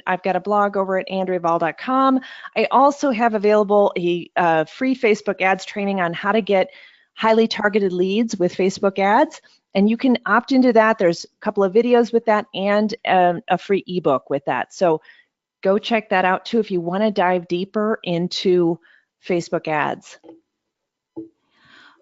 I've got a blog over at AndreaVahl.com. I also have available a free Facebook ads training on how to get highly targeted leads with Facebook ads. And you can opt into that. There's a couple of videos with that, and a free ebook with that. So go check that out too if you want to dive deeper into Facebook ads.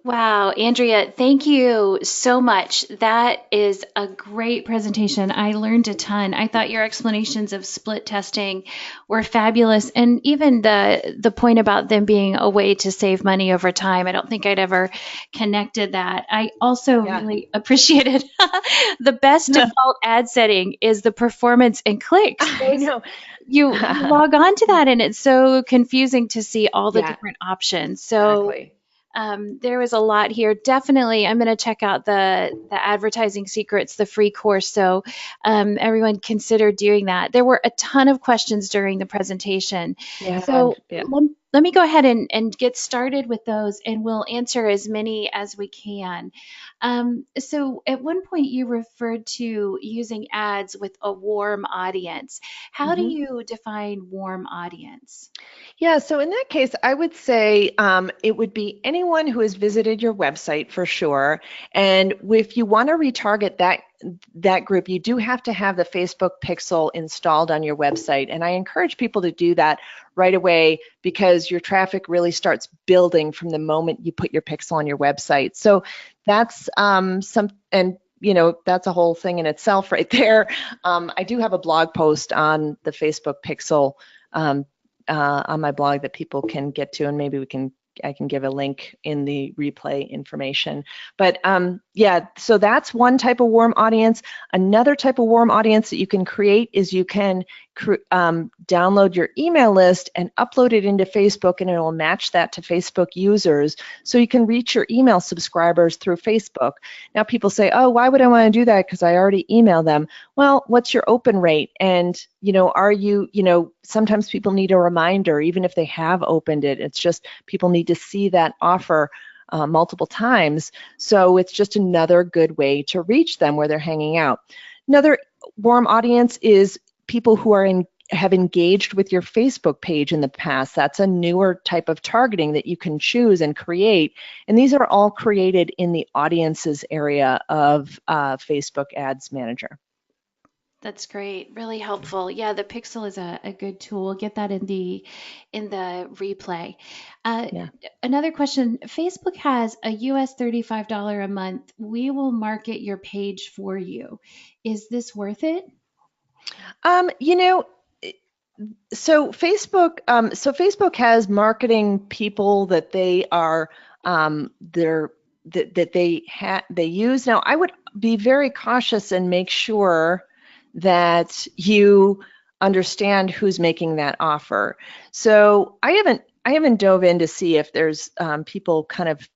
Wow, Andrea, thank you so much. That is a great presentation. I learned a ton. I thought your explanations of split testing were fabulous. And even the point about them being a way to save money over time, I don't think I'd ever connected that. I also really appreciated the best default ad setting is the performance and clicks. I know. You log on to that, and it's so confusing to see all the different options. So exactly. There was a lot here. Definitely, I'm going to check out the Advertising Secrets, the free course. So everyone consider doing that. There were a ton of questions during the presentation. So let me go ahead and get started with those, and we'll answer as many as we can. So at one point you referred to using ads with a warm audience. How do you define warm audience? Yeah, so in that case, I would say it would be anyone who has visited your website for sure. And if you want to retarget that group, you do have to have the Facebook pixel installed on your website. And I encourage people to do that right away, because your traffic really starts building from the moment you put your pixel on your website. So that's that's a whole thing in itself right there. I do have a blog post on the Facebook pixel on my blog that people can get to, and maybe I can give a link in the replay information. But yeah, so that's one type of warm audience. Another type of warm audience that you can create is you can download your email list and upload it into Facebook, and it will match that to Facebook users, so you can reach your email subscribers through Facebook. Now people say, oh, why would I want to do that? Because I already email them. Well, what's your open rate? And are you, sometimes people need a reminder, even if they have opened it. It's just people need to see that offer multiple times. So it's just another good way to reach them where they're hanging out. Another warm audience is people who have engaged with your Facebook page in the past. That's a newer type of targeting that you can choose and create. And these are all created in the audiences area of Facebook Ads Manager. That's great. Really helpful. Yeah, the Pixel is a good tool. We'll get that in the replay. Yeah. Another question. Facebook has a US $35 a month. We will market your page for you. Is this worth it? Facebook has marketing people that they are they use. Now, I would be very cautious and make sure that you understand who's making that offer. So I haven't dove in to see if there's people kind of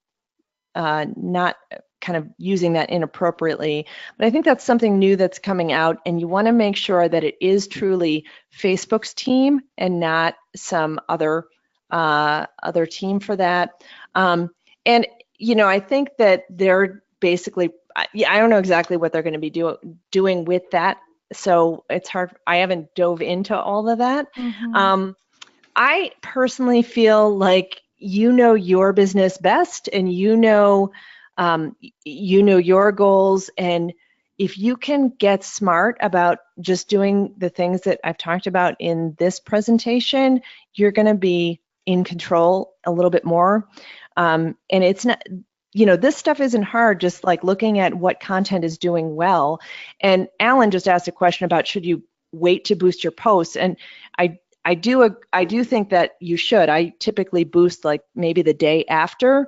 not kind of using that inappropriately, but I think that's something new that's coming out, and you want to make sure that it is truly Facebook's team and not some other team for that. And I think that they're basically, I don't know exactly what they're going to be doing with that, so it's hard. I haven't dove into all of that. Mm-hmm. I personally feel like your business best, and your goals, and if you can get smart about just doing the things that I've talked about in this presentation, you're going to be in control a little bit more. And it's not, this stuff isn't hard, just like looking at what content is doing well. And Alan just asked a question about, should you wait to boost your posts? And I do think that you should. I typically boost like maybe the day after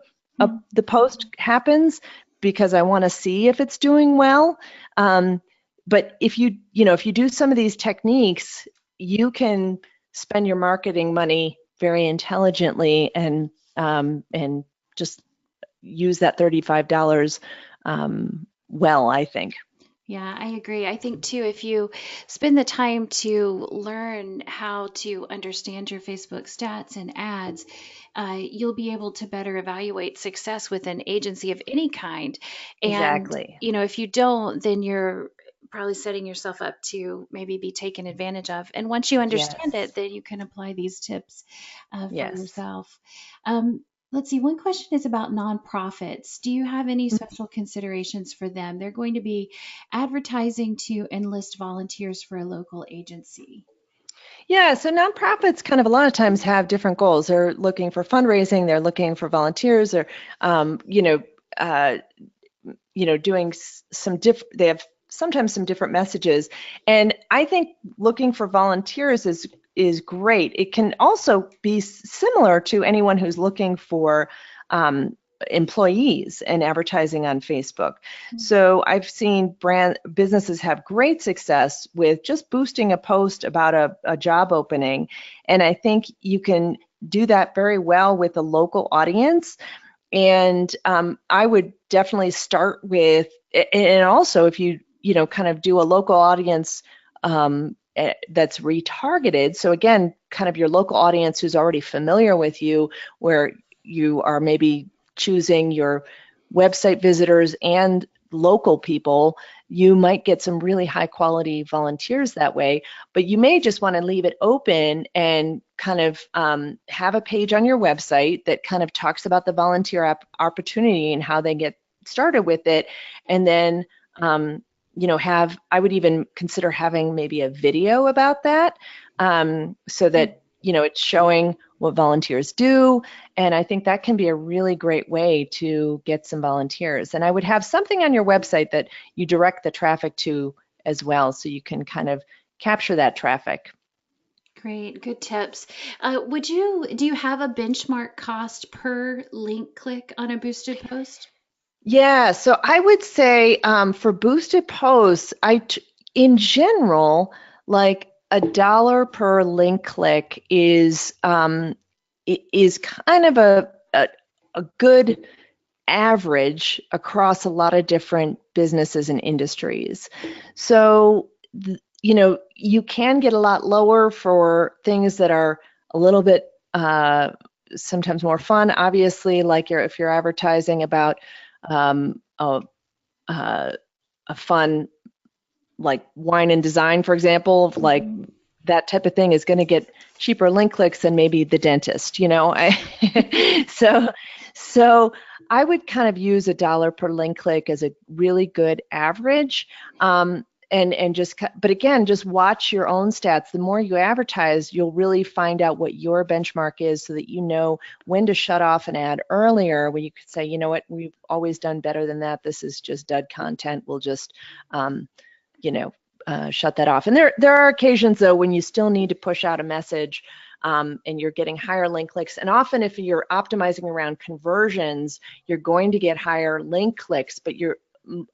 the post happens, because I want to see if it's doing well. But if you do some of these techniques, you can spend your marketing money very intelligently and just use that $35 well, I think. Yeah, I agree. I think too, if you spend the time to learn how to understand your Facebook stats and ads, you'll be able to better evaluate success with an agency of any kind. And, Exactly. if you don't, then you're probably setting yourself up to maybe be taken advantage of. And once you understand Yes. it, then you can apply these tips for Yes. yourself. Let's see, one question is about nonprofits. Do you have any special considerations for them? They're going to be advertising to enlist volunteers for a local agency. Yeah, so nonprofits kind of a lot of times have different goals. They're looking for fundraising, they're looking for volunteers, or doing some different. They have sometimes some different messages, and I think looking for volunteers is great. It can also be similar to anyone who's looking for employees and advertising on Facebook. So I've seen businesses have great success with just boosting a post about a job opening, and I think you can do that very well with a local audience. And I would definitely start with, and also if you kind of do a local audience that's retargeted. So again, kind of your local audience who's already familiar with you, where you are maybe choosing your website visitors and local people, you might get some really high quality volunteers that way. But you may just want to leave it open and kind of have a page on your website that kind of talks about the volunteer opportunity and how they get started with it. And then I would even consider having maybe a video about that, so that it's showing what volunteers do. And I think that can be a really great way to get some volunteers. And I would have something on your website that you direct the traffic to as well, so you can kind of capture that traffic. Great, good tips. Do you have a benchmark cost per link click on a boosted post? Yeah, so I would say for boosted posts, in general, like $1 per link click is kind of a good average across a lot of different businesses and industries. So, you can get a lot lower for things that are a little bit sometimes more fun. Obviously, like if you're advertising about a fun, like wine and design, for example, like that type of thing is going to get cheaper link clicks than maybe the dentist, so I would kind of use $1 per link click as a really good average. But again, just watch your own stats. The more you advertise, you'll really find out what your benchmark is, so that you know when to shut off an ad earlier, when you could say, you know what, we've always done better than that. This is just dud content. We'll just, shut that off. And there are occasions, though, when you still need to push out a message, and you're getting higher link clicks. And often if you're optimizing around conversions, you're going to get higher link clicks, but you're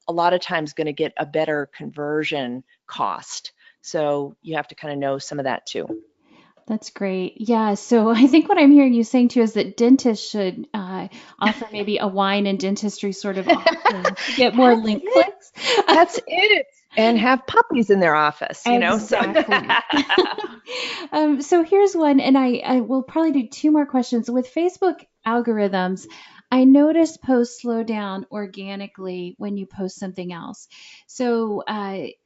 a lot of times going to get a better conversion cost. So you have to kind of know some of that too. That's great. Yeah. So I think what I'm hearing you saying too is that dentists should offer maybe a wine and dentistry sort of offering to get more link clicks. That's it. And have puppies in their office, Exactly. So here's one, and I will probably do two more questions. With Facebook algorithms, I noticed posts slow down organically when you post something else. So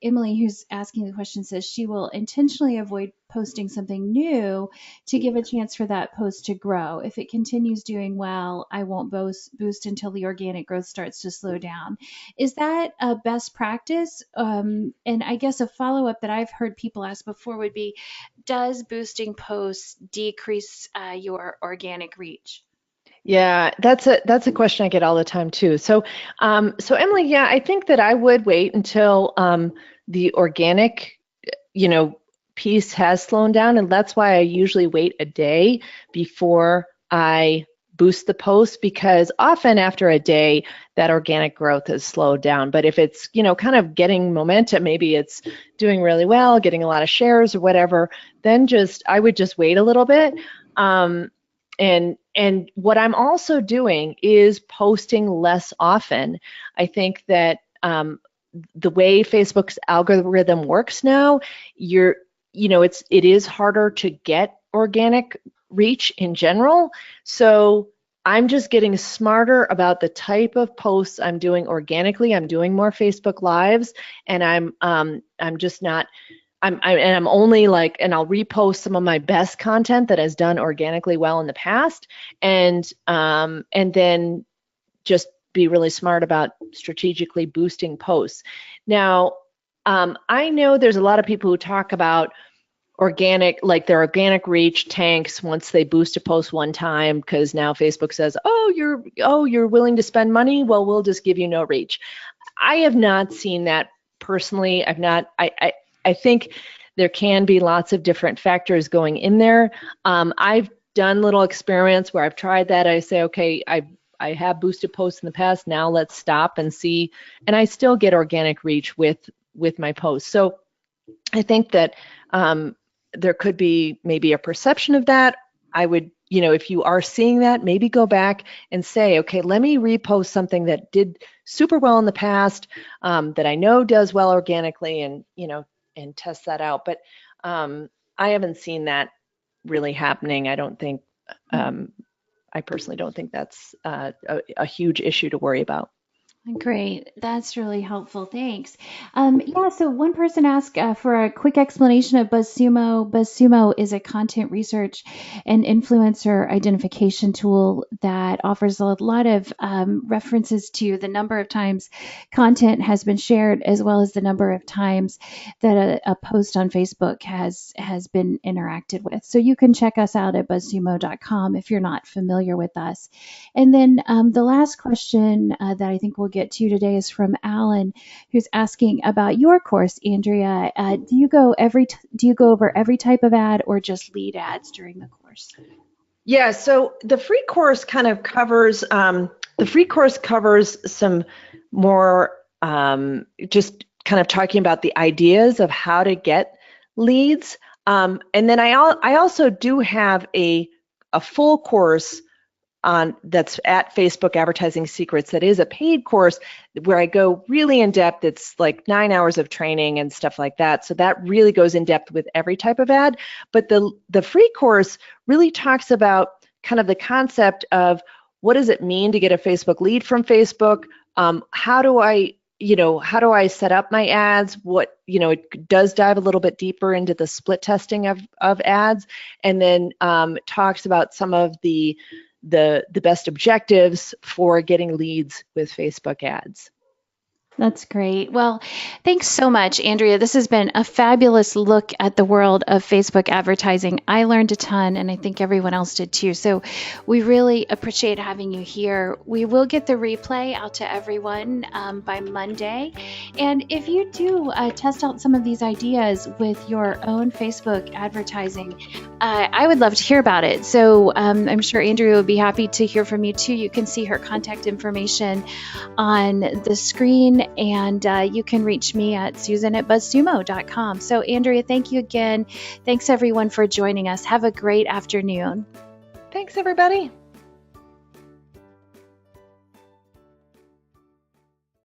Emily, who's asking the question, says she will intentionally avoid posting something new to give a chance for that post to grow. If it continues doing well, I won't boost until the organic growth starts to slow down. Is that a best practice? And I guess a follow-up that I've heard people ask before would be, does boosting posts decrease your organic reach? Yeah, that's a question I get all the time too. So Emily, yeah, I think that I would wait until the organic, piece has slowed down, and that's why I usually wait a day before I boost the post, because often after a day that organic growth has slowed down. But if it's kind of getting momentum, maybe it's doing really well, getting a lot of shares or whatever, then I would just wait a little bit. And what I'm also doing is posting less often. I think that the way Facebook's algorithm works now, it is harder to get organic reach in general. So I'm just getting smarter about the type of posts I'm doing organically. I'm doing more Facebook Lives, and I'm only and I'll repost some of my best content that has done organically well in the past, and then just be really smart about strategically boosting posts. Now, I know there's a lot of people who talk about their organic reach tanks once they boost a post one time, because now Facebook says, you're willing to spend money, well, we'll just give you no reach. I have not seen that personally. I think there can be lots of different factors going in there. I've done little experiments where I've tried that. I say, okay, I have boosted posts in the past, now let's stop and see, and I still get organic reach with my posts. So I think that there could be maybe a perception of that. I would, if you are seeing that, maybe go back and say, okay, let me repost something that did super well in the past, that I know does well organically, and test that out. But I haven't seen that really happening. I don't think, I personally don't think that's a huge issue to worry about. Great. That's really helpful. Thanks. Yeah, so one person asked for a quick explanation of BuzzSumo. BuzzSumo is a content research and influencer identification tool that offers a lot of references to the number of times content has been shared, as well as the number of times that a post on Facebook has been interacted with. So you can check us out at buzzsumo.com if you're not familiar with us. And then the last question that I think we'll get to today is from Alan, who's asking about your course, Andrea. Do you go over every type of ad, or just lead ads during the course? Yeah, so the free course kind of covers some more just kind of talking about the ideas of how to get leads. And then I also do have a full course that's at Facebook Advertising Secrets. That is a paid course where I go really in depth. It's like 9 hours of training and stuff like that. So that really goes in depth with every type of ad. But the free course really talks about kind of the concept of what does it mean to get a Facebook lead from Facebook? How do I set up my ads? It does dive a little bit deeper into the split testing of ads, and then talks about some of the best objectives for getting leads with Facebook ads. That's great. Well, thanks so much, Andrea. This has been a fabulous look at the world of Facebook advertising. I learned a ton, and I think everyone else did too. So we really appreciate having you here. We will get the replay out to everyone by Monday. And if you do test out some of these ideas with your own Facebook advertising, I would love to hear about it. So I'm sure Andrea would be happy to hear from you too. You can see her contact information on the screen. And you can reach me at susan@buzzsumo.com. So Andrea, thank you again. Thanks everyone for joining us. Have a great afternoon. Thanks, everybody.